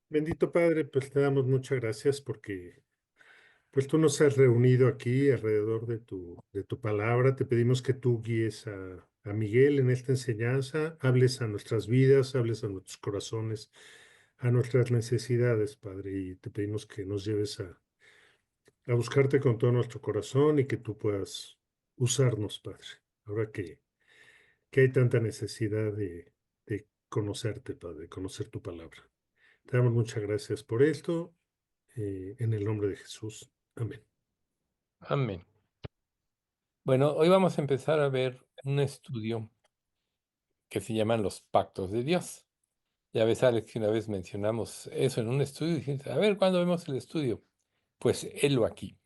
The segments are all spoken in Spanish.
Bendito Padre, pues te damos muchas gracias porque pues tú nos has reunido aquí alrededor de tu palabra. Te pedimos que tú guíes a Miguel en esta enseñanza, hables a nuestras vidas, hables a nuestros corazones, a nuestras necesidades, Padre, y te pedimos que nos lleves a buscarte con todo nuestro corazón y que tú puedas usarnos, Padre, ahora que hay tanta necesidad de conocerte, Padre, de conocer tu palabra. Te damos muchas gracias por esto. En el nombre de Jesús. Amén. Amén. Bueno, hoy vamos a empezar a ver un estudio que se llaman los pactos de Dios. Ya ves, Alex, que una vez mencionamos eso en un estudio y dijiste, a ver, ¿cuándo vemos el estudio? Pues helo aquí.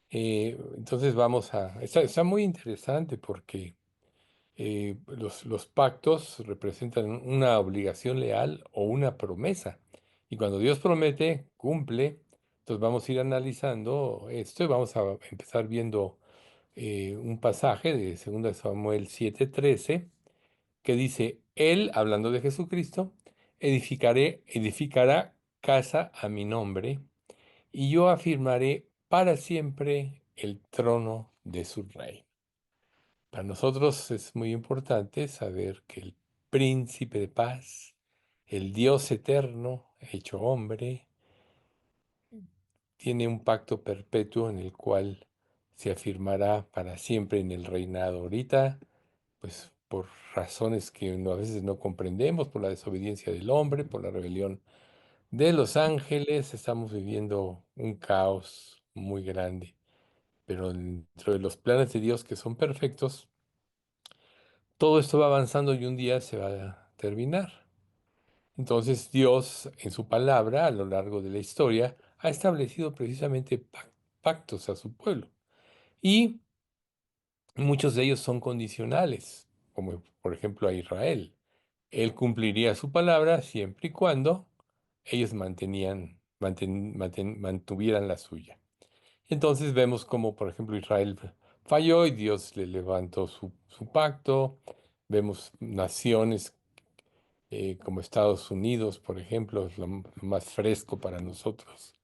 Entonces está muy interesante porque los pactos representan una obligación leal o una promesa. Y cuando Dios promete, cumple. Entonces vamos a ir analizando esto y vamos a empezar viendo un pasaje de 2 Samuel 7:13 que dice, Él, hablando de Jesucristo, edificará casa a mi nombre, y yo afirmaré para siempre el trono de su rey. Para nosotros es muy importante saber que el príncipe de paz, el Dios eterno, hecho hombre, tiene un pacto perpetuo en el cual se afirmará para siempre en el reinado. Ahorita, pues por razones que a veces no comprendemos, por la desobediencia del hombre, por la rebelión de los ángeles, estamos viviendo un caos muy grande. Pero dentro de los planes de Dios que son perfectos, todo esto va avanzando y un día se va a terminar. Entonces Dios, en su palabra, a lo largo de la historia, ha establecido precisamente pactos a su pueblo. Y muchos de ellos son condicionales, como por ejemplo a Israel. Él cumpliría su palabra siempre y cuando ellos mantuvieran la suya. Entonces vemos como, por ejemplo, Israel falló y Dios le levantó su pacto. Vemos naciones como Estados Unidos, por ejemplo, es lo más fresco para nosotros.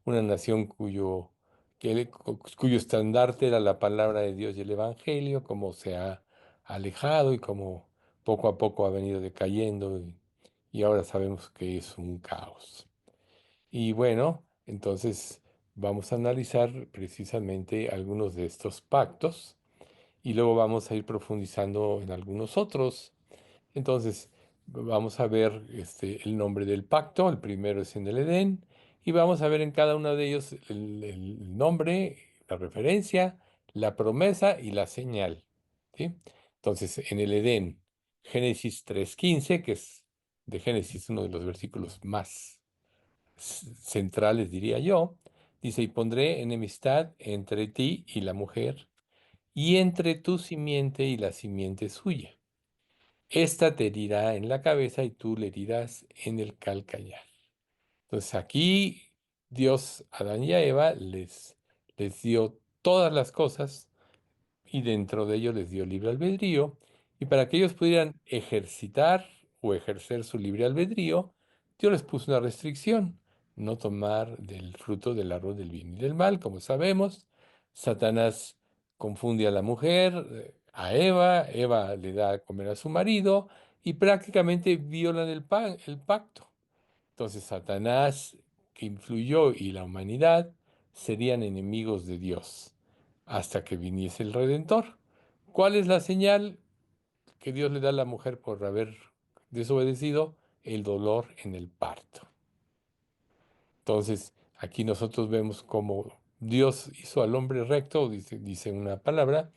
Una nación cuyo estandarte era la palabra de Dios y el Evangelio, cómo se ha alejado y cómo poco a poco ha venido decayendo y ahora sabemos que es un caos. Y bueno, entonces vamos a analizar precisamente algunos de estos pactos y luego vamos a ir profundizando en algunos otros. Entonces, vamos a ver el nombre del pacto. El primero es en el Edén, y vamos a ver en cada uno de ellos el nombre, la referencia, la promesa y la señal. ¿Sí? Entonces, en el Edén, Génesis 3:15, que es de Génesis uno de los versículos más centrales, diría yo, dice, y pondré enemistad entre ti y la mujer, y entre tu simiente y la simiente suya. Esta te herirá en la cabeza y tú le herirás en el calcañar. Entonces aquí Dios, a Adán y a Eva, les dio todas las cosas y dentro de ellos les dio libre albedrío. Y para que ellos pudieran ejercitar o ejercer su libre albedrío, Dios les puso una restricción: no tomar del fruto del árbol del bien y del mal. Como sabemos, Satanás confunde a la mujer, a Eva, Eva le da a comer a su marido y prácticamente violan el pacto. Entonces Satanás, que influyó, y la humanidad serían enemigos de Dios hasta que viniese el Redentor. ¿Cuál es la señal que Dios le da a la mujer por haber desobedecido? El dolor en el parto. Entonces, aquí nosotros vemos cómo Dios hizo al hombre recto, dice una palabra,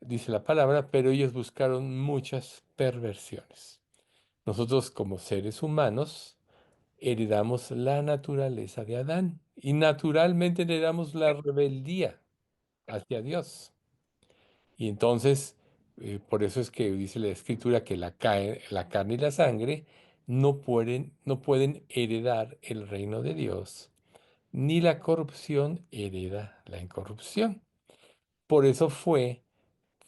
dice la palabra, pero ellos buscaron muchas perversiones. Nosotros como seres humanos heredamos la naturaleza de Adán y naturalmente heredamos la rebeldía hacia Dios. Y entonces, por eso es que dice la Escritura que la carne y la sangre no pueden heredar el reino de Dios, ni la corrupción hereda la incorrupción. Por eso fue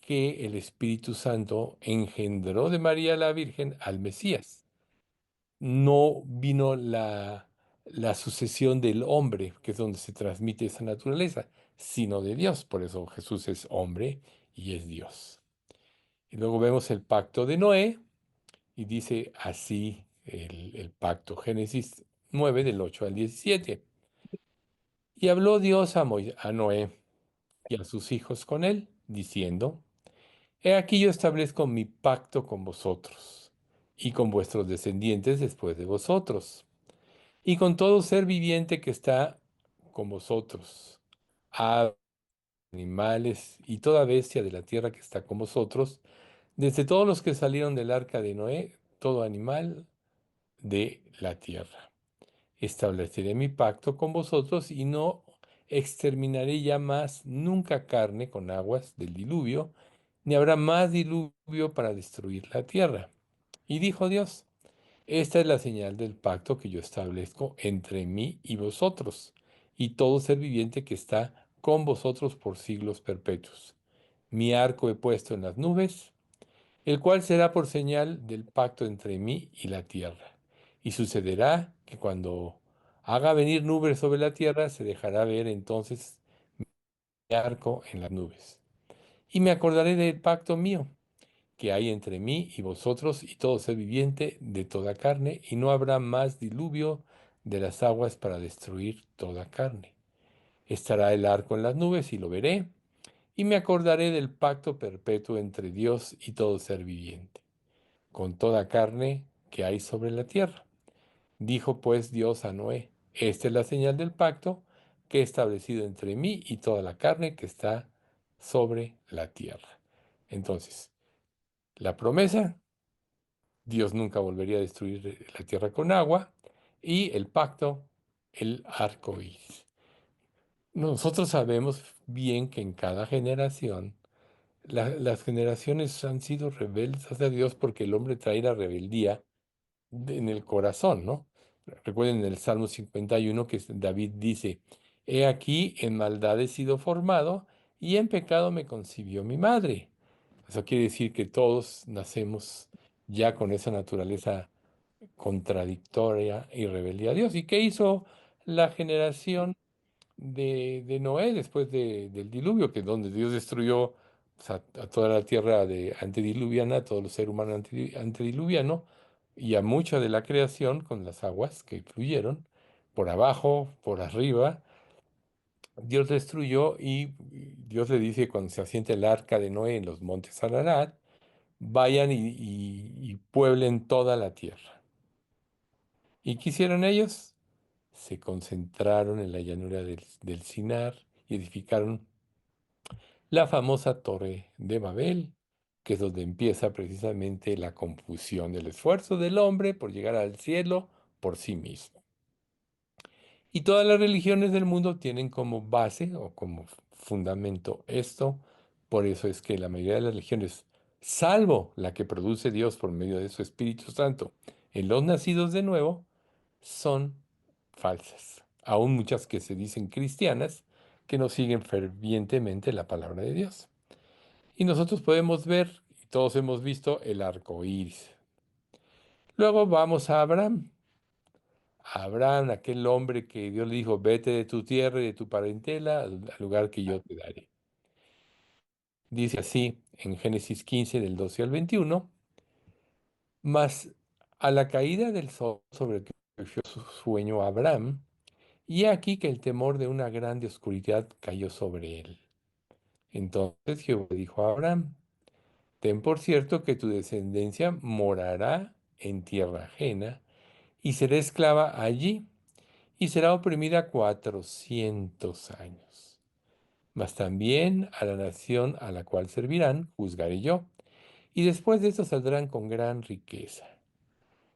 que el Espíritu Santo engendró de María la Virgen al Mesías. no vino la sucesión del hombre, que es donde se transmite esa naturaleza, sino de Dios. Por eso Jesús es hombre y es Dios. Y luego vemos el pacto de Noé y dice así el pacto, Génesis 9 del 8 al 17. Y habló Dios a Noé y a sus hijos con él, diciendo, He aquí yo establezco mi pacto con vosotros y con vuestros descendientes después de vosotros, y con todo ser viviente que está con vosotros, aves, animales y toda bestia de la tierra que está con vosotros, desde todos los que salieron del arca de Noé, todo animal de la tierra. Estableceré mi pacto con vosotros y no exterminaré ya más nunca carne con aguas del diluvio, ni habrá más diluvio para destruir la tierra. Y dijo Dios, esta es la señal del pacto que yo establezco entre mí y vosotros, y todo ser viviente que está con vosotros por siglos perpetuos. Mi arco he puesto en las nubes, el cual será por señal del pacto entre mí y la tierra. Y sucederá que cuando haga venir nubes sobre la tierra, se dejará ver entonces mi arco en las nubes. Y me acordaré del pacto mío que hay entre mí y vosotros y todo ser viviente de toda carne, y no habrá más diluvio de las aguas para destruir toda carne. Estará el arco en las nubes y lo veré, y me acordaré del pacto perpetuo entre Dios y todo ser viviente con toda carne que hay sobre la tierra. Dijo pues Dios a Noé, esta es la señal del pacto que he establecido entre mí y toda la carne que está sobre la tierra. Entonces, la promesa, Dios nunca volvería a destruir la tierra con agua, y el pacto, el arco iris. Nosotros sabemos bien que en cada generación, las generaciones han sido rebeldes a Dios porque el hombre trae la rebeldía en el corazón, ¿no? Recuerden el Salmo 51 que David dice, He aquí, en maldad he sido formado y en pecado me concibió mi madre. Eso quiere decir que todos nacemos ya con esa naturaleza contradictoria y rebeldía a Dios. ¿Y qué hizo la generación de Noé después del diluvio, que es donde Dios destruyó, pues, a toda la tierra antediluviana, a todo el ser humano antediluviano, y a mucha de la creación con las aguas que fluyeron por abajo, por arriba? Dios destruyó, y Dios le dice cuando se asiente el arca de Noé en los montes Ararat, vayan y pueblen toda la tierra. ¿Y qué hicieron ellos? Se concentraron en la llanura del Sinar y edificaron la famosa Torre de Babel, que es donde empieza precisamente la confusión del esfuerzo del hombre por llegar al cielo por sí mismo. Y todas las religiones del mundo tienen como base o como fundamento esto. Por eso es que la mayoría de las religiones, salvo la que produce Dios por medio de su Espíritu Santo en los nacidos de nuevo, son falsas. Aún muchas que se dicen cristianas, que no siguen fervientemente la palabra de Dios. Y nosotros podemos ver, y todos hemos visto, el arco iris. Luego vamos a Abraham. Abraham, aquel hombre que Dios le dijo, vete de tu tierra y de tu parentela al lugar que yo te daré. Dice así en Génesis 15 del 12 al 21, mas a la caída del sol sobre el que surgió su sueño Abraham, y he aquí que el temor de una grande oscuridad cayó sobre él. Entonces Jehová dijo a Abraham, ten por cierto que tu descendencia morará en tierra ajena, y será esclava allí, y será oprimida 400 años. Mas también a la nación a la cual servirán, juzgaré yo, y después de esto saldrán con gran riqueza.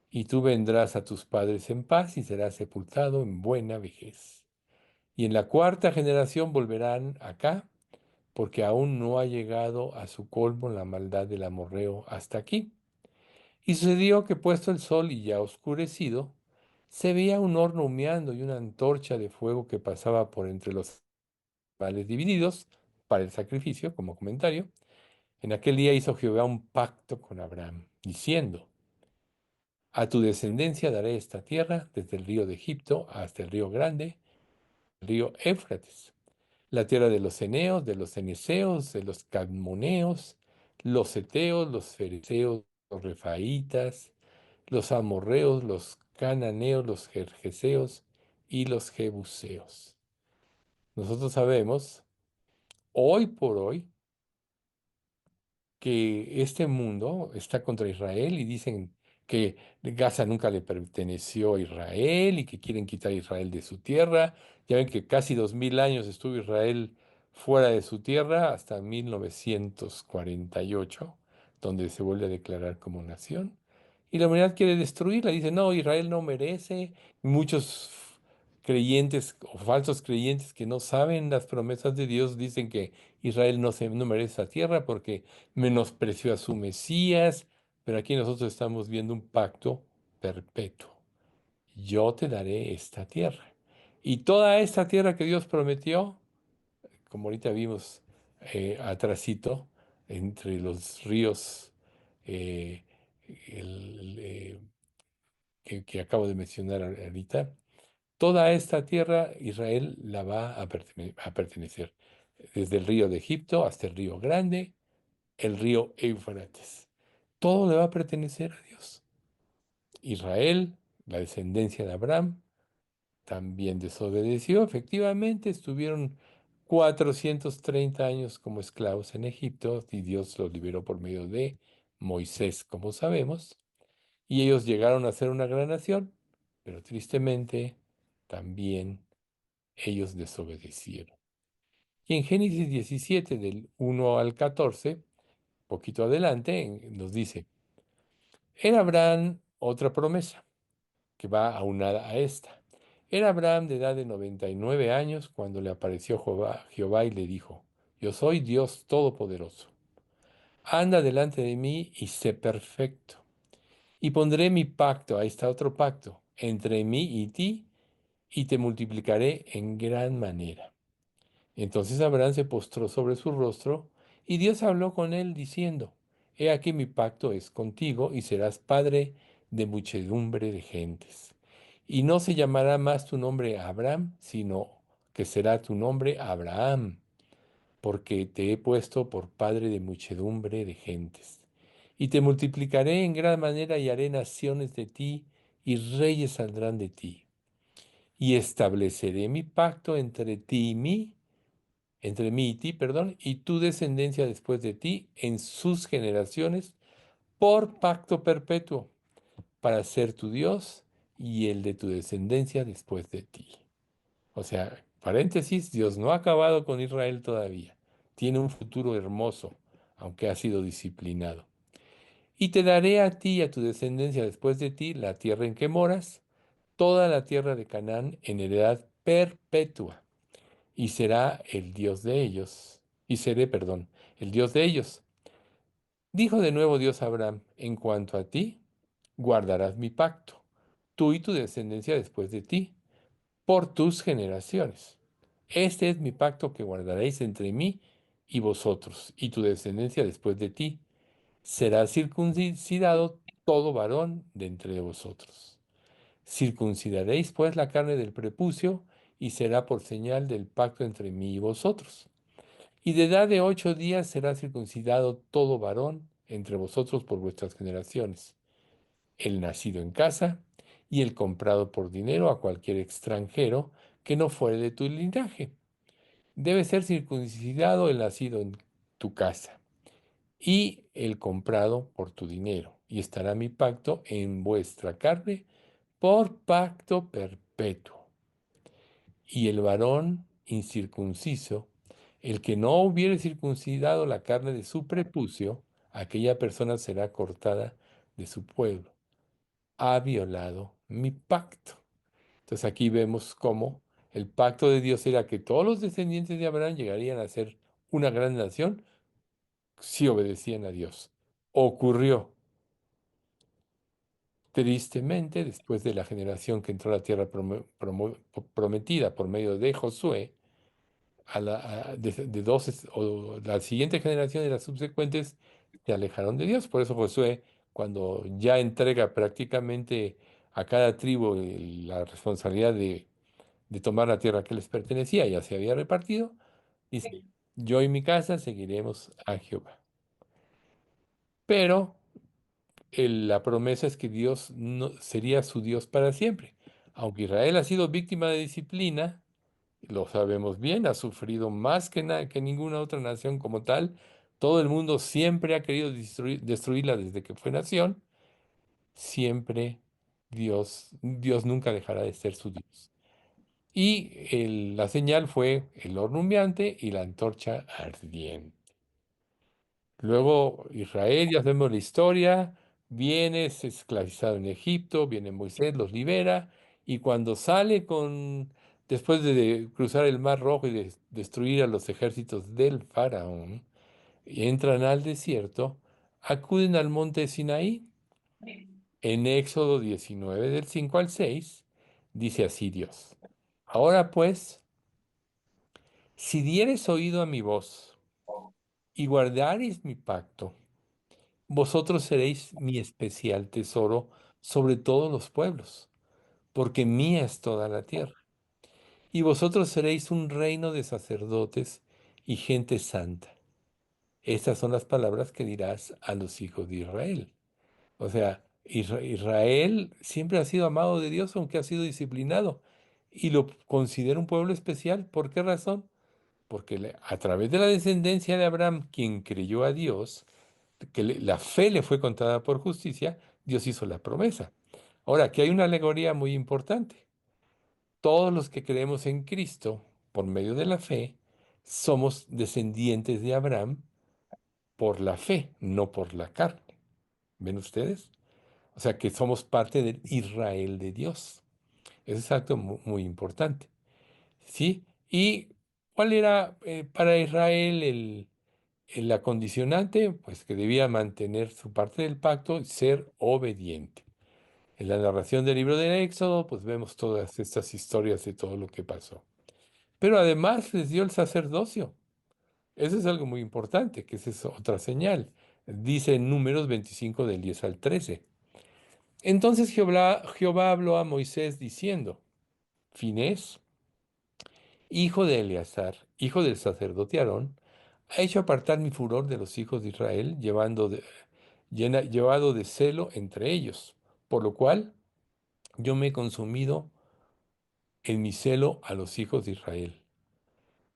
Y tú vendrás a tus padres en paz y serás sepultado en buena vejez. Y en la cuarta generación volverán acá, porque aún no ha llegado a su colmo la maldad del amorreo hasta aquí. Y sucedió que puesto el sol y ya oscurecido, se veía un horno humeando y una antorcha de fuego que pasaba por entre los animales divididos para el sacrificio, como comentario. En aquel día hizo Jehová un pacto con Abraham, diciendo, A tu descendencia daré esta tierra, desde el río de Egipto hasta el río grande, el río Éufrates, la tierra de los eneos, de los ceneseos, de los cadmoneos, los heteos, los fereceos, los refaitas, los amorreos, los cananeos, los gergeseos y los jebuseos. Nosotros sabemos, hoy por hoy, que este mundo está contra Israel y dicen que Gaza nunca le perteneció a Israel y que quieren quitar a Israel de su tierra. Ya ven que casi 2000 años estuvo Israel fuera de su tierra hasta 1948, donde se vuelve a declarar como nación. Y la humanidad quiere destruirla. Dice, no, Israel no merece. Muchos creyentes o falsos creyentes que no saben las promesas de Dios dicen que Israel no merece esa tierra porque menospreció a su Mesías, pero aquí nosotros estamos viendo un pacto perpetuo. Yo te daré esta tierra. Y toda esta tierra que Dios prometió, como ahorita vimos atrasito, entre los ríos eh, el, eh, que acabo de mencionar ahorita, toda esta tierra Israel la va a pertenecer, desde el río de Egipto hasta el río Grande, el río Éufrates. Todo le va a pertenecer a Dios. Israel, la descendencia de Abraham, también desobedeció. Efectivamente, estuvieron 430 años como esclavos en Egipto y Dios los liberó por medio de Moisés, como sabemos. Y ellos llegaron a ser una gran nación, pero tristemente también ellos desobedecieron. Y en Génesis 17, del 1 al 14, poquito adelante, nos dice, era Abraham otra promesa que va aunada a esta. Era Abraham de edad de 99 años cuando le apareció Jehová y le dijo, yo soy Dios Todopoderoso. Anda delante de mí y sé perfecto. Y pondré mi pacto, ahí está otro pacto, entre mí y ti, y te multiplicaré en gran manera. Entonces Abraham se postró sobre su rostro, y Dios habló con él diciendo, He aquí mi pacto es contigo, y serás padre de muchedumbre de gentes. Y no se llamará más tu nombre Abraham, sino que será tu nombre Abraham, porque te he puesto por padre de muchedumbre de gentes. Y te multiplicaré en gran manera y haré naciones de ti, y reyes saldrán de ti. Y estableceré mi pacto entre mí y ti, perdón, y tu descendencia después de ti en sus generaciones, por pacto perpetuo, para ser tu Dios y el de tu descendencia después de ti. O sea, paréntesis, Dios no ha acabado con Israel todavía. Tiene un futuro hermoso, aunque ha sido disciplinado. Y te daré a ti y a tu descendencia después de ti la tierra en que moras, toda la tierra de Canaán en heredad perpetua, y será el Dios de ellos, y seré, perdón, el Dios de ellos. Dijo de nuevo Dios a Abraham, en cuanto a ti, guardarás mi pacto, tú y tu descendencia después de ti, por tus generaciones. Este es mi pacto que guardaréis entre mí y vosotros, y tu descendencia después de ti. Será circuncidado todo varón de entre vosotros. Circuncidaréis pues la carne del prepucio, y será por señal del pacto entre mí y vosotros. Y de edad de 8 días será circuncidado todo varón entre vosotros por vuestras generaciones, el nacido en casa y el comprado por dinero a cualquier extranjero que no fuere de tu linaje. Debe ser circuncidado el nacido en tu casa y el comprado por tu dinero, y estará mi pacto en vuestra carne por pacto perpetuo. Y el varón incircunciso, el que no hubiere circuncidado la carne de su prepucio, aquella persona será cortada de su pueblo. Ha violado mi pacto. Entonces aquí vemos cómo el pacto de Dios era que todos los descendientes de Abraham llegarían a ser una gran nación si obedecían a Dios. Ocurrió. Tristemente, después de la generación que entró a la tierra prometida por medio de Josué, de dos o la siguiente generación y las subsecuentes se alejaron de Dios. Por eso Josué cuando ya entrega prácticamente a cada tribu la responsabilidad de tomar la tierra que les pertenecía, ya se había repartido, dice, yo y mi casa seguiremos a Jehová. Pero la promesa es que Dios no, sería su Dios para siempre. Aunque Israel ha sido víctima de disciplina, lo sabemos bien, ha sufrido más que ninguna otra nación como tal. Todo el mundo siempre ha querido destruirla desde que fue nación. Siempre Dios nunca dejará de ser su Dios. Y la señal fue el horno humeante y la antorcha ardiente. Luego Israel, ya sabemos la historia, viene, es esclavizado en Egipto, viene Moisés, los libera, y cuando sale después de cruzar el Mar Rojo y de destruir a los ejércitos del faraón, y entran al desierto, acuden al monte Sinaí. En Éxodo 19, del 5 al 6, dice así Dios: Ahora pues, si dieres oído a mi voz y guardareis mi pacto, vosotros seréis mi especial tesoro sobre todos los pueblos, porque mía es toda la tierra. Y vosotros seréis un reino de sacerdotes y gente santa. Estas son las palabras que dirás a los hijos de Israel. O sea, Israel siempre ha sido amado de Dios, aunque ha sido disciplinado. Y lo considera un pueblo especial. ¿Por qué razón? Porque a través de la descendencia de Abraham, quien creyó a Dios, que la fe le fue contada por justicia, Dios hizo la promesa. Ahora, aquí hay una alegoría muy importante. Todos los que creemos en Cristo por medio de la fe, somos descendientes de Abraham por la fe, no por la carne. ¿Ven ustedes? O sea que somos parte del Israel de Dios. Eso es algo muy importante. ¿Sí? ¿Y cuál era para Israel la condicionante? Pues que debía mantener su parte del pacto y ser obediente. En la narración del libro del Éxodo, pues vemos todas estas historias de todo lo que pasó. Pero además les dio el sacerdocio. Eso es algo muy importante, que esa es otra señal. Dice en Números 25 del 10 al 13. Entonces Jehová habló a Moisés diciendo: Finés, hijo de Eleazar, hijo del sacerdote Aarón, ha hecho apartar mi furor de los hijos de Israel, llevado de celo entre ellos, por lo cual yo me he consumido en mi celo a los hijos de Israel.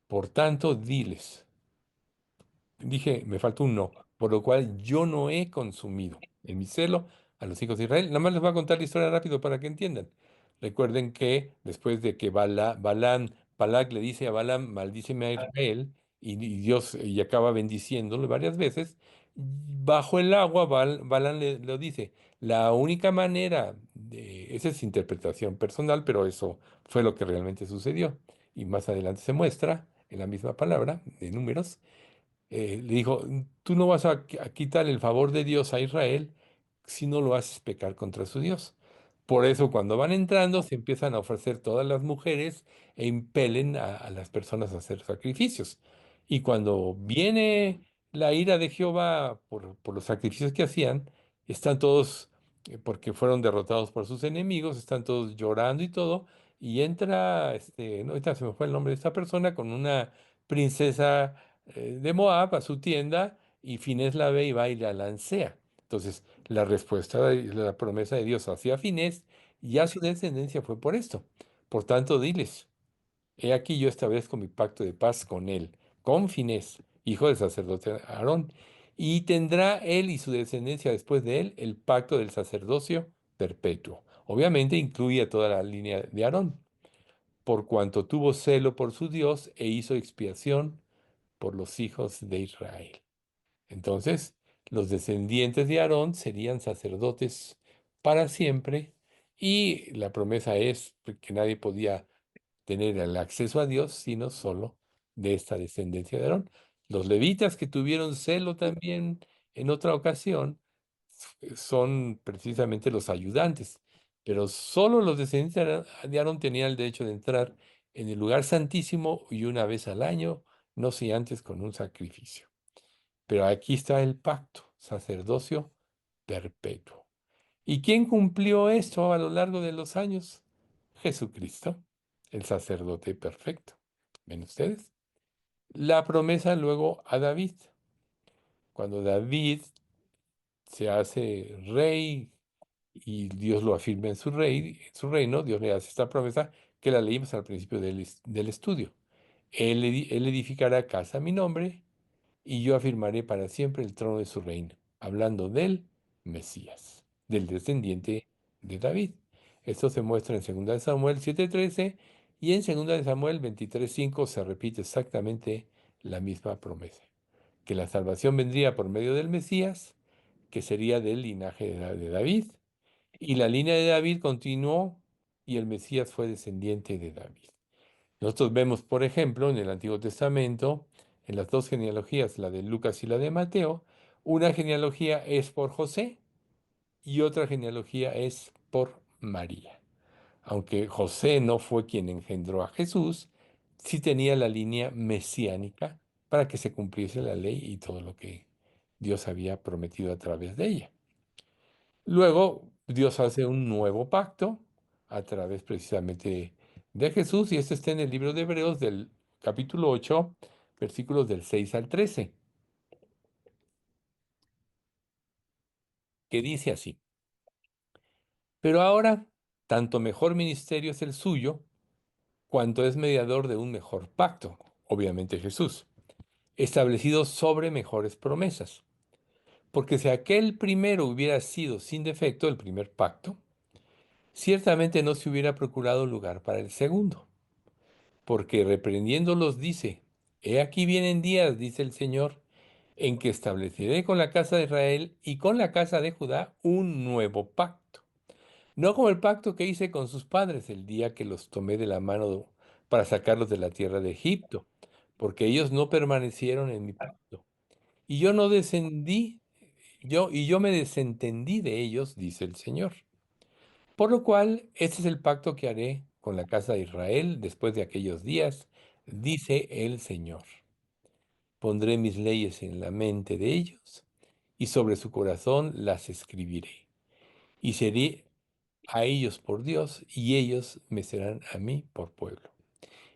Por tanto, diles, dije, me faltó un no, por lo cual yo no he consumido en mi celo a los hijos de Israel. Nada más les voy a contar la historia rápido para que entiendan. Recuerden que después de que Balac le dice a Balaam, maldíceme a Israel, y Dios y acaba bendiciéndolo varias veces, bajo el agua Balaam le lo dice. La única manera esa es interpretación personal, pero eso fue lo que realmente sucedió. Y más adelante se muestra en la misma palabra de Números, le dijo, tú no vas a quitar el favor de Dios a Israel si no lo haces pecar contra su Dios. Por eso cuando van entrando se empiezan a ofrecer todas las mujeres e impelen a las personas a hacer sacrificios. Y cuando viene la ira de Jehová por los sacrificios que hacían, están todos, porque fueron derrotados por sus enemigos, están todos llorando y todo, y entra, no, ahorita se me fue el nombre de esta persona, con una princesa de Moab a su tienda, y Finés la ve y va y la lancea. Entonces, la respuesta de la promesa de Dios hacia Finés y a su descendencia fue por esto. Por tanto, diles, he aquí yo establezco mi pacto de paz con él, con Finés, hijo del sacerdote Aarón, y tendrá él y su descendencia después de él el pacto del sacerdocio perpetuo. Obviamente incluye a toda la línea de Aarón, por cuanto tuvo celo por su Dios e hizo expiación por los hijos de Israel. Entonces, los descendientes de Aarón serían sacerdotes para siempre, y la promesa es que nadie podía tener el acceso a Dios sino solo de esta descendencia de Aarón. Los levitas, que tuvieron celo también en otra ocasión, son precisamente los ayudantes, pero solo los descendientes de Aarón tenían el derecho de entrar en el lugar santísimo, y una vez al año, no sé, antes con un sacrificio. Pero aquí está el pacto, sacerdocio perpetuo. ¿Y quién cumplió esto a lo largo de los años? Jesucristo, el sacerdote perfecto. ¿Ven ustedes? La promesa luego a David. Cuando David se hace rey y Dios lo afirma en su reino, Dios le hace esta promesa que la leímos al principio del estudio. Él edificará casa a mi nombre y yo afirmaré para siempre el trono de su reino, hablando del Mesías, del descendiente de David. Esto se muestra en 2 de Samuel 7:13 y en 2 de Samuel 23:5 se repite exactamente la misma promesa, que la salvación vendría por medio del Mesías, que sería del linaje de David, y la línea de David continuó y el Mesías fue descendiente de David. Nosotros vemos, por ejemplo, en el Antiguo Testamento, en las dos genealogías, la de Lucas y la de Mateo, una genealogía es por José y otra genealogía es por María. Aunque José no fue quien engendró a Jesús, sí tenía la línea mesiánica para que se cumpliese la ley y todo lo que Dios había prometido a través de ella. Luego, Dios hace un nuevo pacto a través precisamente de Jesús, y esto está en el libro de Hebreos del capítulo 8, versículos del 6 al 13, que dice así: Pero ahora, tanto mejor ministerio es el suyo, cuanto es mediador de un mejor pacto, obviamente Jesús, establecido sobre mejores promesas. Porque si aquel primero hubiera sido sin defecto, el primer pacto, ciertamente no se hubiera procurado lugar para el segundo. Porque reprendiéndolos dice, He aquí vienen días, dice el Señor, en que estableceré con la casa de Israel y con la casa de Judá un nuevo pacto. No como el pacto que hice con sus padres el día que los tomé de la mano para sacarlos de la tierra de Egipto, porque ellos no permanecieron en mi pacto. Y yo no descendí, yo me desentendí de ellos, dice el Señor. Por lo cual, este es el pacto que haré con la casa de Israel después de aquellos días, dice el Señor. Pondré mis leyes en la mente de ellos y sobre su corazón las escribiré. Y seré a ellos por Dios y ellos me serán a mí por pueblo.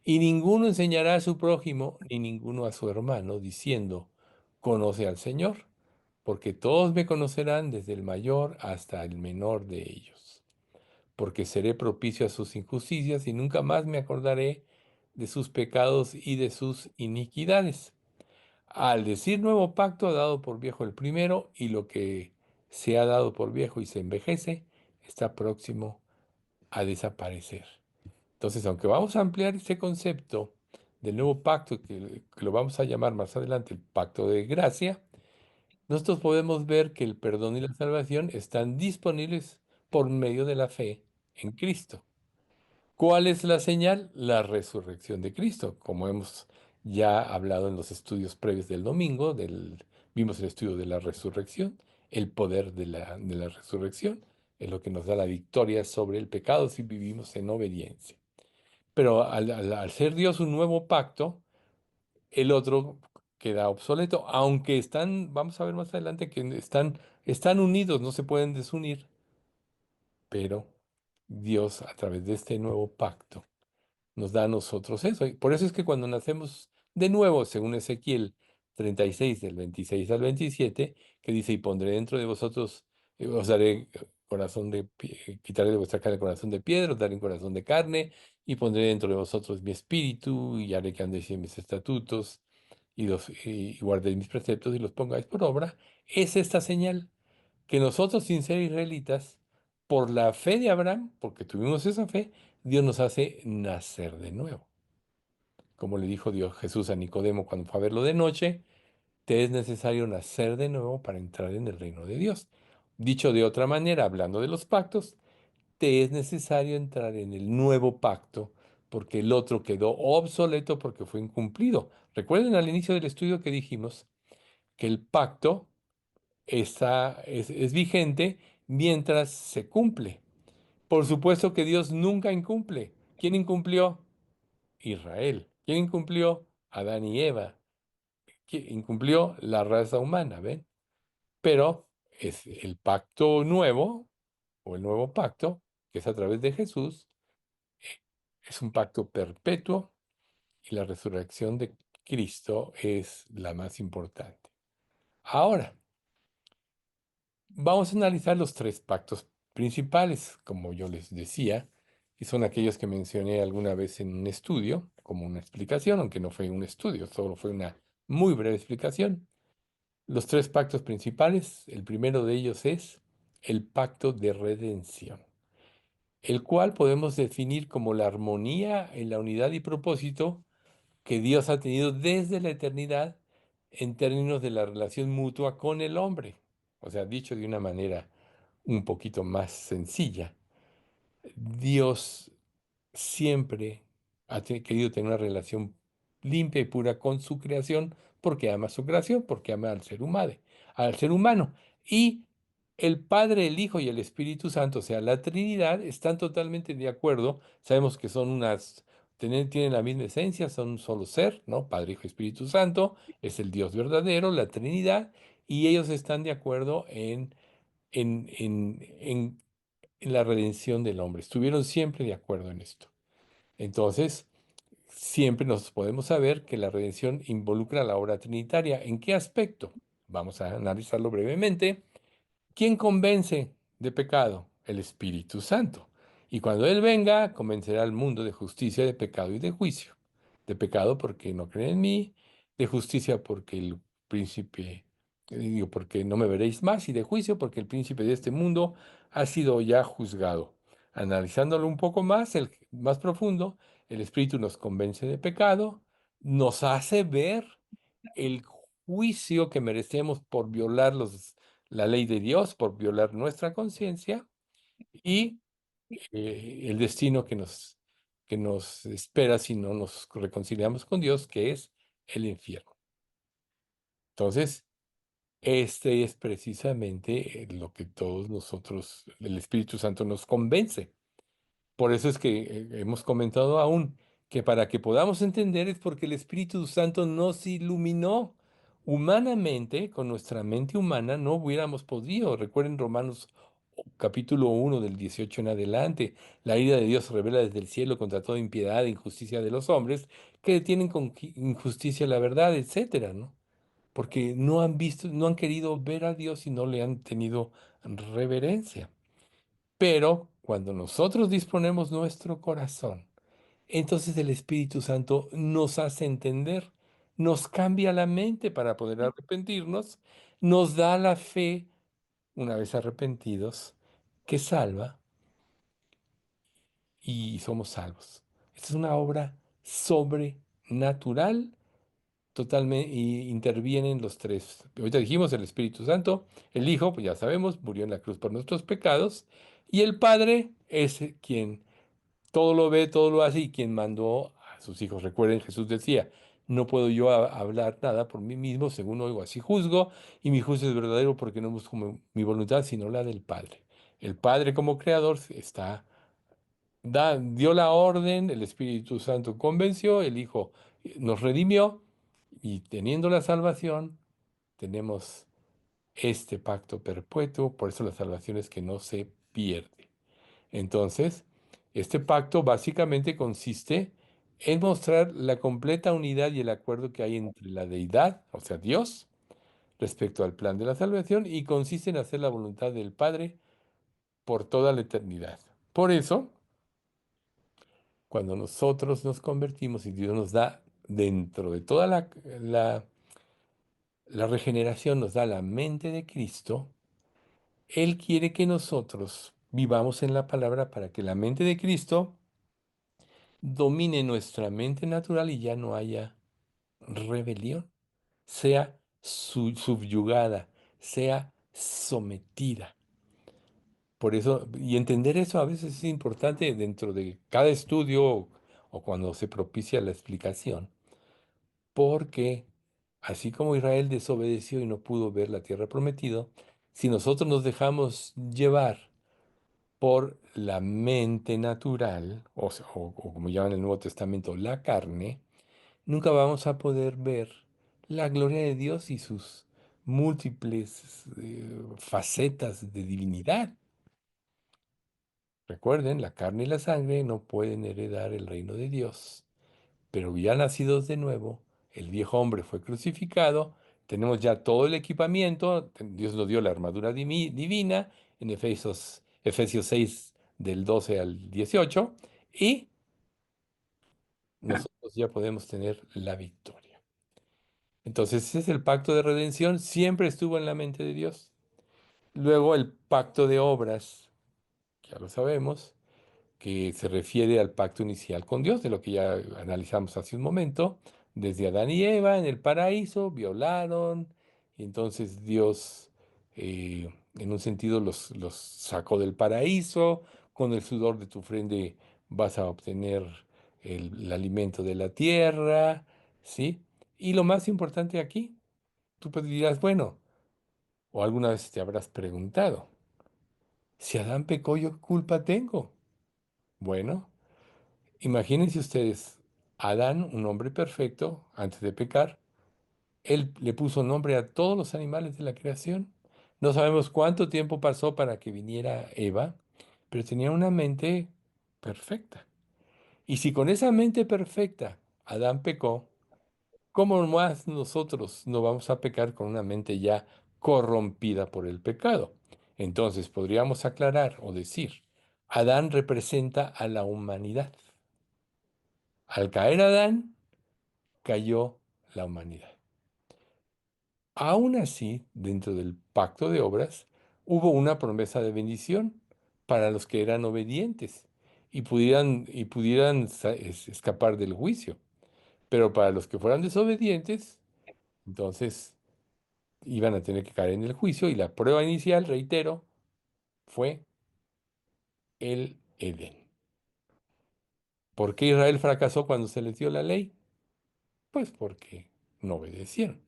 Y ninguno enseñará a su prójimo ni ninguno a su hermano, diciendo, conoce al Señor, porque todos me conocerán desde el mayor hasta el menor de ellos, porque seré propicio a sus injusticias y nunca más me acordaré de sus pecados y de sus iniquidades. Al decir nuevo pacto, dado por viejo el primero, y lo que se ha dado por viejo y se envejece, está próximo a desaparecer. Entonces, aunque vamos a ampliar este concepto del nuevo pacto, que lo vamos a llamar más adelante el pacto de gracia, nosotros podemos ver que el perdón y la salvación están disponibles por medio de la fe en Cristo. ¿Cuál es la señal? La resurrección de Cristo. Como hemos ya hablado en los estudios previos del domingo, vimos el estudio de la resurrección, el poder de la resurrección es lo que nos da la victoria sobre el pecado si vivimos en obediencia. Pero al ser Dios un nuevo pacto, el otro queda obsoleto, aunque vamos a ver más adelante que están unidos, no se pueden desunir, pero Dios a través de este nuevo pacto nos da a nosotros eso. Y por eso es que cuando nacemos de nuevo, según Ezequiel 36, del 26 al 27, que dice, y pondré dentro de vosotros, os daré quitaré de vuestra carne el corazón de piedra, os daré un corazón de carne, y pondré dentro de vosotros mi espíritu, y haré que andéis en mis estatutos, y guardéis mis preceptos y los pongáis por obra. Es esta señal que nosotros, sin ser israelitas, por la fe de Abraham, porque tuvimos esa fe, Dios nos hace nacer de nuevo. Como le dijo Dios Jesús a Nicodemo cuando fue a verlo de noche, te es necesario nacer de nuevo para entrar en el reino de Dios. Dicho de otra manera, hablando de los pactos, te es necesario entrar en el nuevo pacto porque el otro quedó obsoleto porque fue incumplido. Recuerden al inicio del estudio que dijimos que el pacto es vigente mientras se cumple. Por supuesto que Dios nunca incumple. ¿Quién incumplió? Israel. ¿Quién incumplió? Adán y Eva. ¿Quién incumplió? La raza humana, ¿ven? Pero es el pacto nuevo o el nuevo pacto, que es a través de Jesús, es un pacto perpetuo y la resurrección de Cristo es la más importante. Ahora, vamos a analizar los tres pactos principales, como yo les decía, que son aquellos que mencioné alguna vez en un estudio, como una explicación, aunque no fue un estudio, solo fue una muy breve explicación. Los tres pactos principales, el primero de ellos es el pacto de redención, el cual podemos definir como la armonía en la unidad y propósito que Dios ha tenido desde la eternidad en términos de la relación mutua con el hombre. O sea, dicho de una manera un poquito más sencilla, Dios siempre ha querido tener una relación limpia y pura con su creación porque ama su creación, porque ama al ser humano. Y el Padre, el Hijo y el Espíritu Santo, o sea, la Trinidad, están totalmente de acuerdo. Sabemos que son tienen la misma esencia, son un solo ser, ¿no? Padre, Hijo y Espíritu Santo, es el Dios verdadero, la Trinidad, y ellos están de acuerdo en, en, en en la redención del hombre. Estuvieron siempre de acuerdo en esto. Entonces, siempre nos podemos saber que la redención involucra la obra trinitaria. ¿En qué aspecto? Vamos a analizarlo brevemente. ¿Quién convence de pecado? El Espíritu Santo. Y cuando Él venga, convencerá al mundo de justicia, de pecado y de juicio. De pecado porque no creen en mí, de justicia porque el príncipe, digo, porque no me veréis más, y de juicio porque el príncipe de este mundo ha sido ya juzgado. Analizándolo un poco más, más profundo, el Espíritu nos convence de pecado, nos hace ver el juicio que merecemos por violar la ley de Dios, por violar nuestra conciencia y el destino que nos espera si no nos reconciliamos con Dios, que es el infierno. Entonces, este es precisamente lo que todos nosotros, el Espíritu Santo nos convence. Por eso es que hemos comentado aún que para que podamos entender es porque el Espíritu Santo nos iluminó. Humanamente, con nuestra mente humana, no hubiéramos podido. Recuerden Romanos capítulo 1 del 18 en adelante. La ira de Dios se revela desde el cielo contra toda impiedad e injusticia de los hombres que detienen con injusticia la verdad, etcétera, ¿no? Porque no han visto, no han querido ver a Dios y no le han tenido reverencia. Pero cuando nosotros disponemos nuestro corazón, entonces el Espíritu Santo nos hace entender, nos cambia la mente para poder arrepentirnos, nos da la fe, una vez arrepentidos, que salva y somos salvos. Esta es una obra sobrenatural, totalmente, y intervienen los tres. Ahorita dijimos el Espíritu Santo, el Hijo, pues ya sabemos, murió en la cruz por nuestros pecados, y el Padre es quien todo lo ve, todo lo hace y quien mandó a sus hijos. Recuerden, Jesús decía, no puedo yo hablar nada por mí mismo, según oigo, así juzgo, y mi juicio es verdadero porque no busco mi voluntad, sino la del Padre. El Padre como creador dio la orden, el Espíritu Santo convenció, el Hijo nos redimió, y teniendo la salvación, tenemos este pacto perpetuo, por eso la salvación es que no se pierde. Entonces, este pacto básicamente consiste en mostrar la completa unidad y el acuerdo que hay entre la deidad, o sea, Dios, respecto al plan de la salvación, y consiste en hacer la voluntad del Padre por toda la eternidad. Por eso, cuando nosotros nos convertimos y Dios nos da, dentro de toda la regeneración, nos da la mente de Cristo, Él quiere que nosotros vivamos en la palabra para que la mente de Cristo domine nuestra mente natural y ya no haya rebelión, sea subyugada, sea sometida. Por eso, y entender eso a veces es importante dentro de cada estudio o cuando se propicia la explicación, porque así como Israel desobedeció y no pudo ver la tierra prometida, si nosotros nos dejamos llevar por la mente natural, o como llaman en el Nuevo Testamento, la carne, nunca vamos a poder ver la gloria de Dios y múltiples facetas de divinidad. Recuerden, la carne y la sangre no pueden heredar el reino de Dios, pero ya nacidos de nuevo, el viejo hombre fue crucificado, tenemos ya todo el equipamiento, Dios nos dio la armadura divina en Efesios 6 del 12 al 18, y nosotros ya podemos tener la victoria. Entonces, ese es el pacto de redención, siempre estuvo en la mente de Dios. Luego el pacto de obras, ya lo sabemos, que se refiere al pacto inicial con Dios, de lo que ya analizamos hace un momento. Desde Adán y Eva en el paraíso violaron, y entonces Dios, en un sentido, los sacó del paraíso. Con el sudor de tu frente vas a obtener el alimento de la tierra, ¿sí? Y lo más importante aquí, tú pues dirás, bueno, o alguna vez te habrás preguntado, si Adán pecó, ¿yo qué culpa tengo? Bueno. Imagínense ustedes, Adán, un hombre perfecto, antes de pecar, él le puso nombre a todos los animales de la creación. No sabemos cuánto tiempo pasó para que viniera Eva, pero tenía una mente perfecta. Y si con esa mente perfecta Adán pecó, ¿cómo más nosotros no vamos a pecar con una mente ya corrompida por el pecado? Entonces podríamos aclarar o decir, Adán representa a la humanidad. Al caer Adán, cayó la humanidad. Aún así, dentro del pacto de obras, hubo una promesa de bendición para los que eran obedientes y pudieran escapar del juicio. Pero para los que fueran desobedientes, entonces iban a tener que caer en el juicio, y la prueba inicial, reitero, fue el Edén. ¿Por qué Israel fracasó cuando se les dio la ley? Pues porque no obedecieron.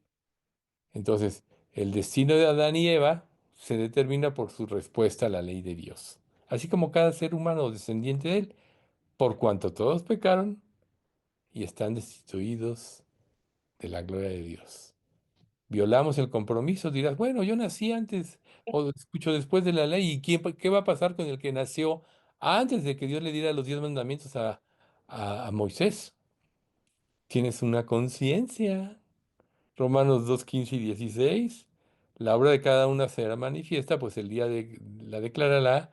Entonces, el destino de Adán y Eva se determina por su respuesta a la ley de Dios, así como cada ser humano descendiente de él, por cuanto todos pecaron y están destituidos de la gloria de Dios. Violamos el compromiso, dirás, bueno, yo nací antes o escucho después de la ley, ¿y qué va a pasar con el que nació antes de que Dios le diera los 10 mandamientos a Moisés? Tienes una conciencia. Romanos 2 15 y 16. La obra de cada una será manifiesta, pues el día la declarará,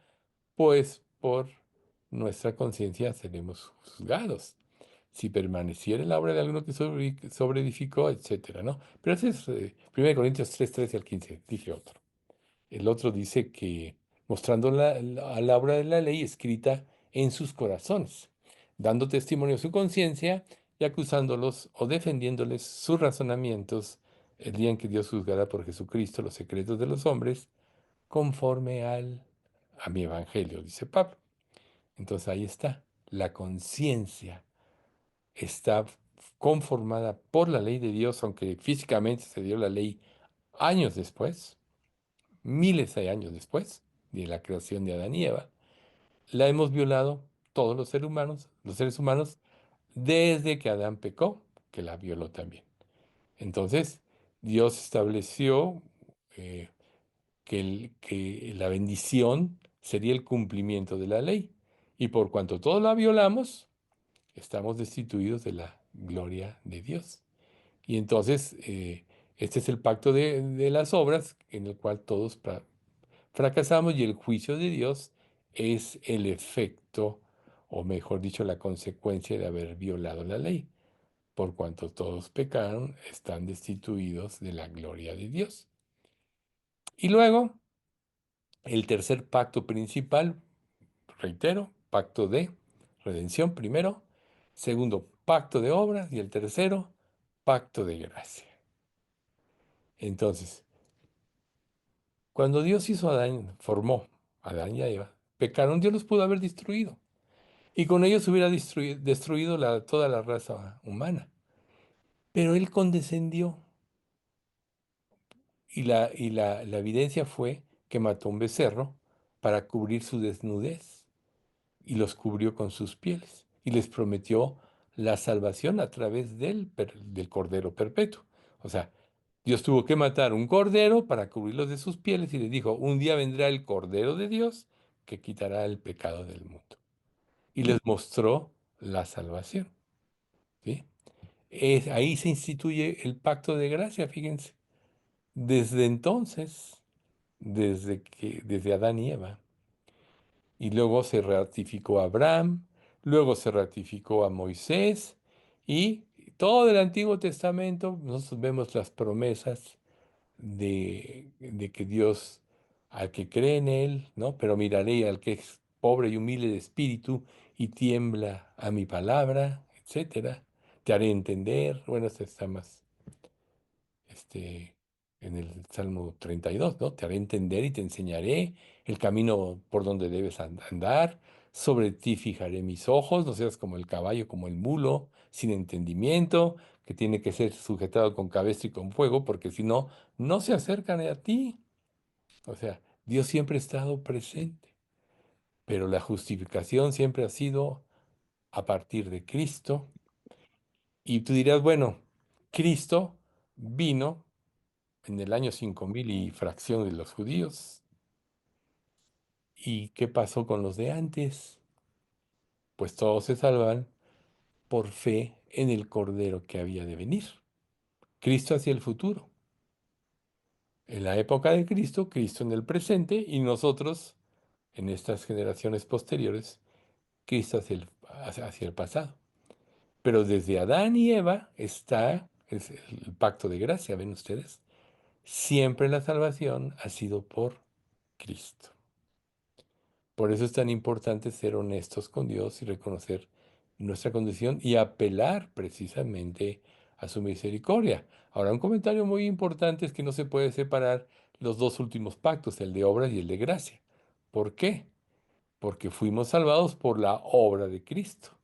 pues por nuestra conciencia seremos juzgados. Si permaneciera la obra de alguno que sobreedificó, etcétera, ¿no? Pero ese es 1 Corintios 3 13 al 15, dice otro. El otro dice que mostrando a la obra de la ley escrita en sus corazones, dando testimonio a su conciencia y acusándolos o defendiéndoles sus razonamientos el día en que Dios juzgará por Jesucristo los secretos de los hombres, conforme a mi evangelio, dice Pablo. Entonces ahí está, la conciencia está conformada por la ley de Dios, aunque físicamente se dio la ley años después, miles de años después de la creación de Adán y Eva. La hemos violado todos los seres humanos, desde que Adán pecó, que la violó también. Entonces, Dios estableció eh, que la bendición sería el cumplimiento de la ley. Y por cuanto todos la violamos, estamos destituidos de la gloria de Dios. Y entonces, este es el pacto de las obras en el cual todos fracasamos, y el juicio de Dios es el efecto, o mejor dicho, la consecuencia de haber violado la ley. Por cuanto todos pecaron, están destituidos de la gloria de Dios. Y luego, el tercer pacto principal, reitero, pacto de redención primero, segundo, pacto de obras, y el tercero, pacto de gracia. Entonces, cuando Dios hizo a Adán, formó a Adán y a Eva, pecaron, Dios los pudo haber destruido. Y con ellos hubiera destruido toda la raza humana. Pero Él condescendió, y la evidencia fue que mató un becerro para cubrir su desnudez, y los cubrió con sus pieles y les prometió la salvación a través del Cordero Perpetuo. O sea, Dios tuvo que matar un cordero para cubrirlos de sus pieles y les dijo, un día vendrá el Cordero de Dios que quitará el pecado del mundo. Y les mostró la salvación. ¿Sí? Ahí se instituye el pacto de gracia, fíjense. Desde entonces, desde Adán y Eva. Y luego se ratificó a Abraham, luego se ratificó a Moisés y todo el Antiguo Testamento, nosotros vemos las promesas de que Dios, al que cree en Él, ¿no? Pero miraré al que es pobre y humilde de espíritu y tiembla a mi palabra, etcétera. Te haré entender. Bueno, este está más este, en el Salmo 32, ¿no? Te haré entender y te enseñaré el camino por donde debes andar. Sobre ti fijaré mis ojos, no seas como el caballo, como el mulo, sin entendimiento, que tiene que ser sujetado con cabestro y con fuego, porque si no, no se acercan a ti. O sea, Dios siempre ha estado presente, pero la justificación siempre ha sido a partir de Cristo. Y tú dirás, bueno, Cristo vino en el año 5000 y fracción de los judíos. ¿Y qué pasó con los de antes? Pues todos se salvan por fe en el Cordero que había de venir. Cristo hacia el futuro. En la época de Cristo, Cristo en el presente y nosotros en estas generaciones posteriores, Cristo hacia el pasado. Pero desde Adán y Eva es el pacto de gracia, ven ustedes. Siempre la salvación ha sido por Cristo. Por eso es tan importante ser honestos con Dios y reconocer nuestra condición y apelar precisamente a su misericordia. Ahora, un comentario muy importante es que no se puede separar los dos últimos pactos, el de obras y el de gracia. ¿Por qué? Porque fuimos salvados por la obra de Cristo.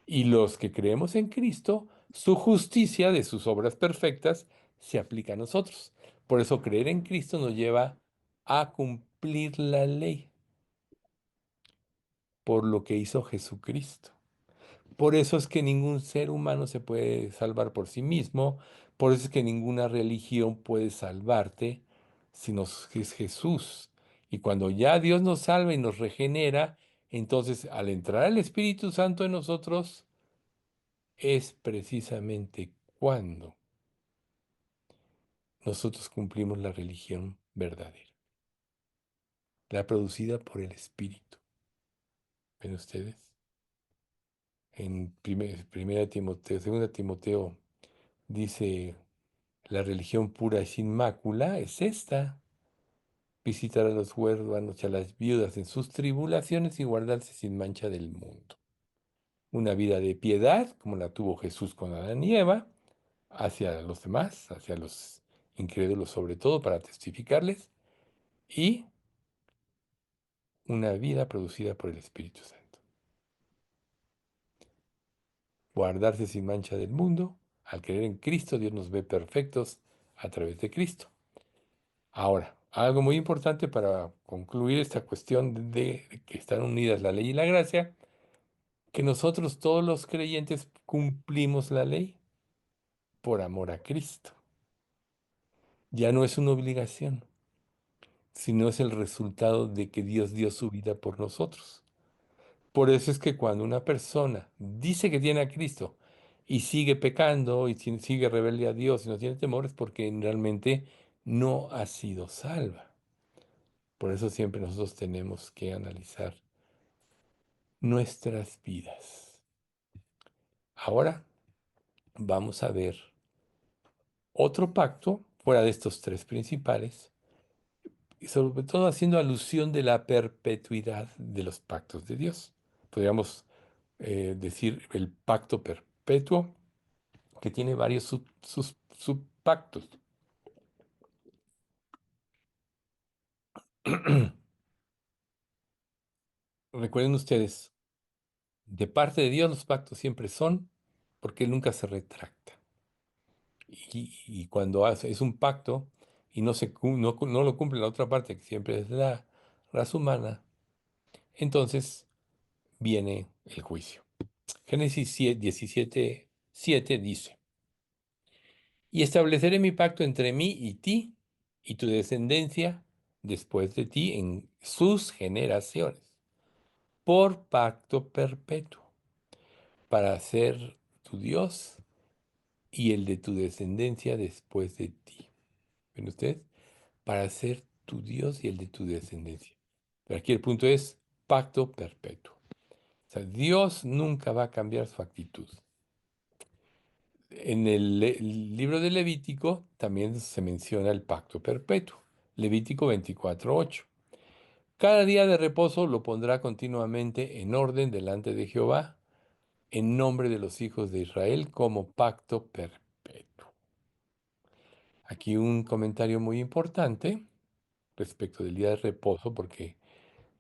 Y los que creemos en Cristo, su justicia de sus obras perfectas se aplica a nosotros. Por eso creer en Cristo nos lleva a cumplir la ley por lo que hizo Jesucristo. Por eso es que ningún ser humano se puede salvar por sí mismo, por eso es que ninguna religión puede salvarte, sino es Jesús. Y cuando ya Dios nos salva y nos regenera, entonces al entrar el Espíritu Santo en nosotros, es precisamente cuando nosotros cumplimos la religión verdadera, la producida por el Espíritu. ¿Ven ustedes? En primera Timoteo, segunda Timoteo dice, la religión pura y sin mácula es esta: visitar a los huérfanos y a las viudas en sus tribulaciones y guardarse sin mancha del mundo. Una vida de piedad, como la tuvo Jesús con Adán y Eva, hacia los demás, hacia los incrédulos sobre todo, para testificarles, y una vida producida por el Espíritu Santo. Guardarse sin mancha del mundo. Al creer en Cristo, Dios nos ve perfectos a través de Cristo. Ahora, algo muy importante para concluir esta cuestión de que están unidas la ley y la gracia, que nosotros todos los creyentes cumplimos la ley por amor a Cristo. Ya no es una obligación, sino es el resultado de que Dios dio su vida por nosotros. Por eso es que cuando una persona dice que tiene a Cristo y sigue pecando y sigue rebelde a Dios y no tiene temor, es porque realmente no ha sido salva. Por eso siempre nosotros tenemos que analizar nuestras vidas. Ahora vamos a ver otro pacto fuera de estos tres principales y sobre todo haciendo alusión de la perpetuidad de los pactos de Dios. Podríamos decir el pacto perpetuo, que tiene varios subpactos. Recuerden ustedes, de parte de Dios los pactos siempre son porque Él nunca se retracta. Y cuando es un pacto y no lo cumple la otra parte, que siempre es la raza humana, entonces viene el juicio. Génesis 17:7 dice, Y estableceré mi pacto entre mí y ti y tu descendencia después de ti en sus generaciones, por pacto perpetuo, para ser tu Dios y el de tu descendencia después de ti. ¿Ven ustedes? Para ser tu Dios y el de tu descendencia. Pero aquí el punto es pacto perpetuo. O sea, Dios nunca va a cambiar su actitud. En el libro de Levítico también se menciona el pacto perpetuo. Levítico 24:8. Cada día de reposo lo pondrá continuamente en orden delante de Jehová, en nombre de los hijos de Israel, como pacto perpetuo. Aquí un comentario muy importante respecto del día de reposo, porque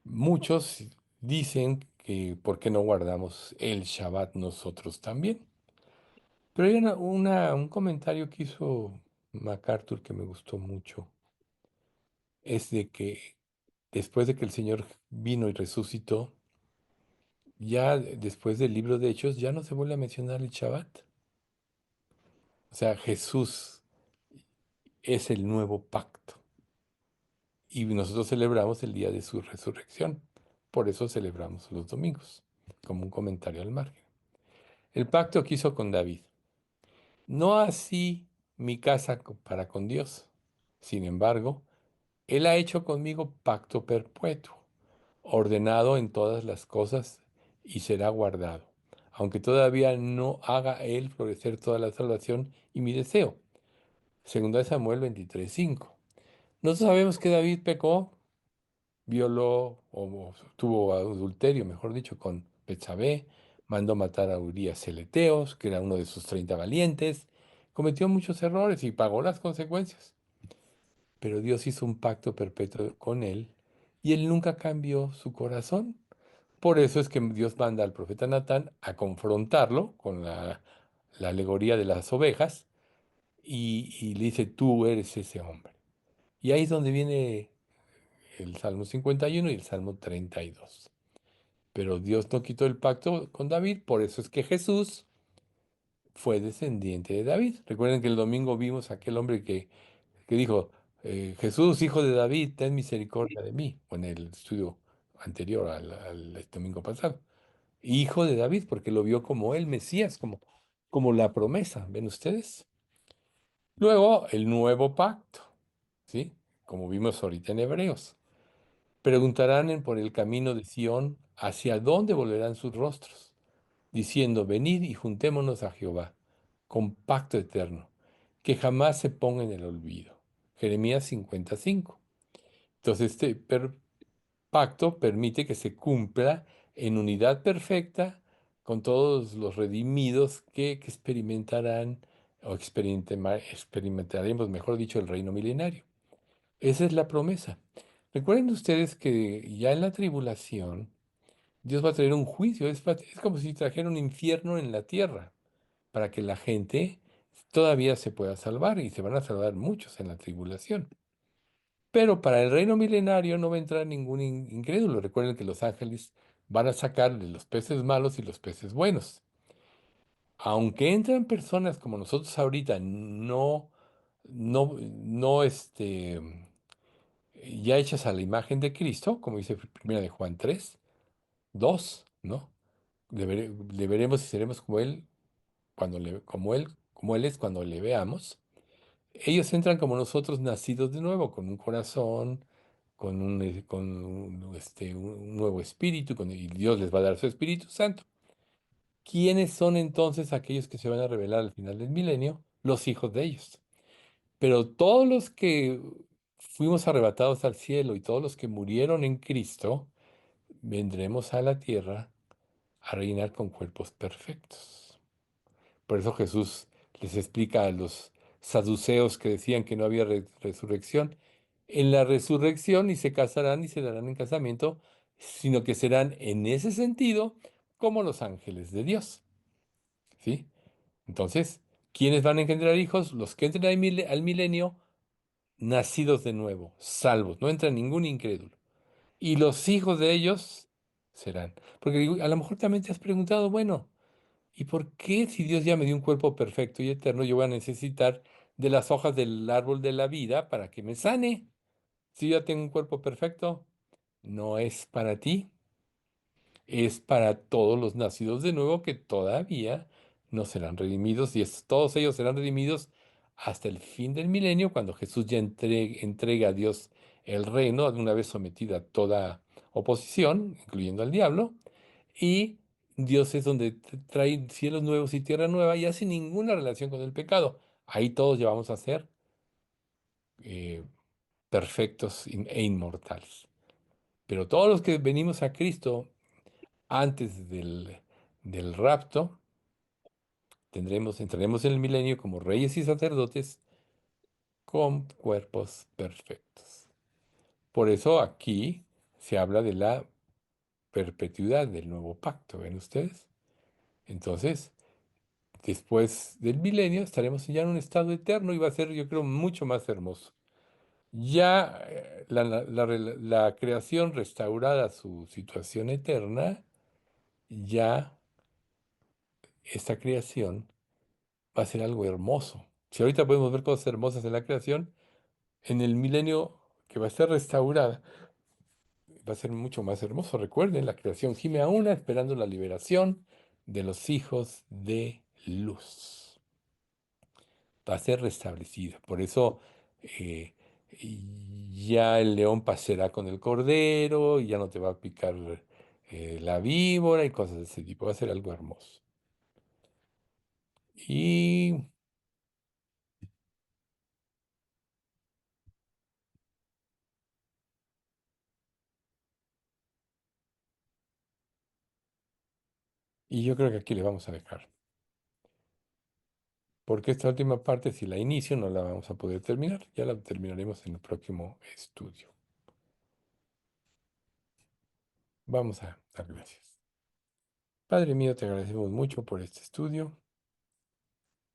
muchos dicen que ¿por qué no guardamos el Shabbat nosotros también? Pero hay un comentario que hizo MacArthur que me gustó mucho. Es de que después de que el Señor vino y resucitó, ya después del libro de Hechos, ya no se vuelve a mencionar el Shabbat. O sea, Jesús es el nuevo pacto. Y nosotros celebramos el día de su resurrección. Por eso celebramos los domingos, como un comentario al margen. El pacto que hizo con David. No así mi casa para con Dios. Sin embargo, Él ha hecho conmigo pacto perpetuo, ordenado en todas las cosas y será guardado, aunque todavía no haga Él florecer toda la salvación y mi deseo. Segunda de Samuel 23:5. Nosotros sabemos que David pecó, violó o tuvo adulterio, mejor dicho, con Betsabé, mandó matar a Urías Celeteos, que era uno de sus 30 valientes, cometió muchos errores y pagó las consecuencias. Pero Dios hizo un pacto perpetuo con él y él nunca cambió su corazón. Por eso es que Dios manda al profeta Natán a confrontarlo con la alegoría de las ovejas y le dice, tú eres ese hombre. Y ahí es donde viene el Salmo 51 y el Salmo 32. Pero Dios no quitó el pacto con David, por eso es que Jesús fue descendiente de David. Recuerden que el domingo vimos a aquel hombre que dijo, Jesús, hijo de David, ten misericordia de mí, o en el estudio anterior al domingo pasado. Hijo de David, porque lo vio como el Mesías, como la promesa, ¿ven ustedes? Luego, el nuevo pacto, ¿sí? Como vimos ahorita en Hebreos. Preguntarán por el camino de Sión, ¿hacia dónde volverán sus rostros? Diciendo, venid y juntémonos a Jehová, con pacto eterno, que jamás se ponga en el olvido. Jeremías 55. Entonces, pacto permite que se cumpla en unidad perfecta con todos los redimidos que experimentarán o experimentaremos, mejor dicho, el reino milenario. Esa es la promesa. Recuerden ustedes que ya en la tribulación, Dios va a traer un juicio. Es como si trajera un infierno en la tierra para que la gente todavía se pueda salvar y se van a salvar muchos en la tribulación. Pero para el reino milenario no va a entrar ningún incrédulo. Recuerden que los ángeles van a sacar de los peces malos y los peces buenos. Aunque entran personas como nosotros ahorita, no, ya hechas a la imagen de Cristo, como dice primera de Juan 3:2, ¿no? Le veremos y seremos como Él como Él es cuando le veamos. Ellos entran como nosotros, nacidos de nuevo, con un corazón, con un nuevo espíritu, y Dios les va a dar su Espíritu Santo. ¿Quiénes son entonces aquellos que se van a revelar al final del milenio? Los hijos de ellos. Pero todos los que fuimos arrebatados al cielo y todos los que murieron en Cristo, vendremos a la tierra a reinar con cuerpos perfectos. Por eso Jesús les explica a los saduceos que decían que no había resurrección. En la resurrección ni se casarán ni se darán en casamiento, sino que serán en ese sentido como los ángeles de Dios. ¿Sí? Entonces, ¿quiénes van a engendrar hijos? Los que entren al milenio, nacidos de nuevo, salvos, no entra ningún incrédulo. Y los hijos de ellos serán. Porque a lo mejor también te has preguntado, bueno, ¿y por qué si Dios ya me dio un cuerpo perfecto y eterno, yo voy a necesitar de las hojas del árbol de la vida para que me sane. Si yo ya tengo un cuerpo perfecto, no es para ti, es para todos los nacidos de nuevo que todavía no serán redimidos y todos ellos serán redimidos hasta el fin del milenio, cuando Jesús ya entrega a Dios el reino, una vez sometida toda oposición, incluyendo al diablo, y Dios es donde trae cielos nuevos y tierra nueva y sin ninguna relación con el pecado. Ahí todos ya vamos a ser eh, perfectos e inmortales. Pero todos los que venimos a Cristo antes del rapto, entraremos en el milenio como reyes y sacerdotes con cuerpos perfectos. Por eso aquí se habla de la perpetuidad del nuevo pacto, ¿ven ustedes? Entonces, después del milenio estaremos ya en un estado eterno y va a ser, yo creo, mucho más hermoso. Ya la creación restaurada a su situación eterna, ya esta creación va a ser algo hermoso. Si ahorita podemos ver cosas hermosas en la creación, en el milenio que va a ser restaurada, va a ser mucho más hermoso. Recuerden, la creación gime a una esperando la liberación de los hijos de luz. Va a ser restablecida. Por eso ya el león pasará con el cordero, y ya no te va a picar la víbora y cosas de ese tipo. Va a ser algo hermoso. Y, y yo creo que aquí le vamos a dejar. Porque esta última parte, si la inicio, no la vamos a poder terminar. Ya la terminaremos en el próximo estudio. Vamos a dar gracias. Padre mío, te agradecemos mucho por este estudio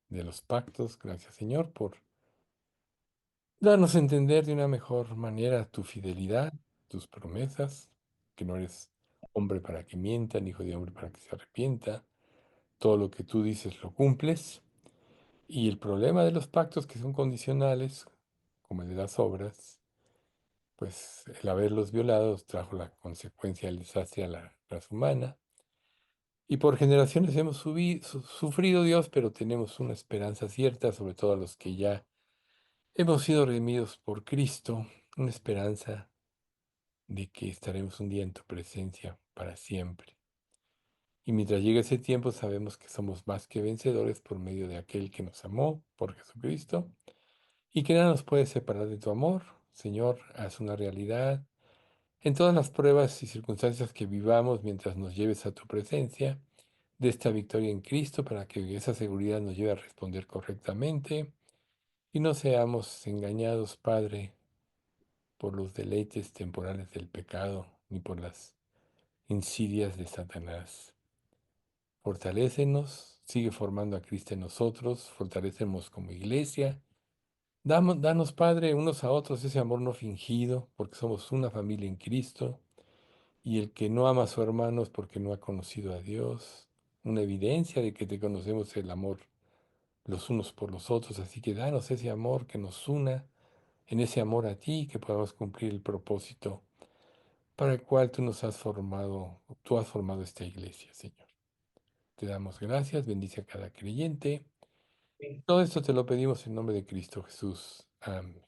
de los pactos. Gracias, Señor, por darnos a entender de una mejor manera tu fidelidad, tus promesas, que no eres hombre para que mienta, ni hijo de hombre para que se arrepienta. Todo lo que tú dices lo cumples. Y el problema de los pactos que son condicionales, como el de las obras, pues el haberlos violado trajo la consecuencia del desastre a la raza humana. Y por generaciones hemos sufrido, Dios, pero tenemos una esperanza cierta, sobre todo a los que ya hemos sido redimidos por Cristo, una esperanza de que estaremos un día en tu presencia para siempre. Y mientras llegue ese tiempo, sabemos que somos más que vencedores por medio de aquel que nos amó, por Jesucristo, y que nada nos puede separar de tu amor. Señor, haz una realidad en todas las pruebas y circunstancias que vivamos mientras nos lleves a tu presencia, de esta victoria en Cristo, para que esa seguridad nos lleve a responder correctamente y no seamos engañados, Padre, por los deleites temporales del pecado ni por las insidias de Satanás. Fortalécenos, sigue formando a Cristo en nosotros, fortalecemos como iglesia. Danos, Padre, unos a otros ese amor no fingido, porque somos una familia en Cristo. Y el que no ama a su hermano es porque no ha conocido a Dios. Una evidencia de que te conocemos el amor los unos por los otros. Así que danos ese amor que nos una en ese amor a ti, que podamos cumplir el propósito para el cual tú nos has formado, tú has formado esta iglesia, Señor. Te damos gracias, bendice a cada creyente. Todo esto te lo pedimos en nombre de Cristo Jesús. Amén.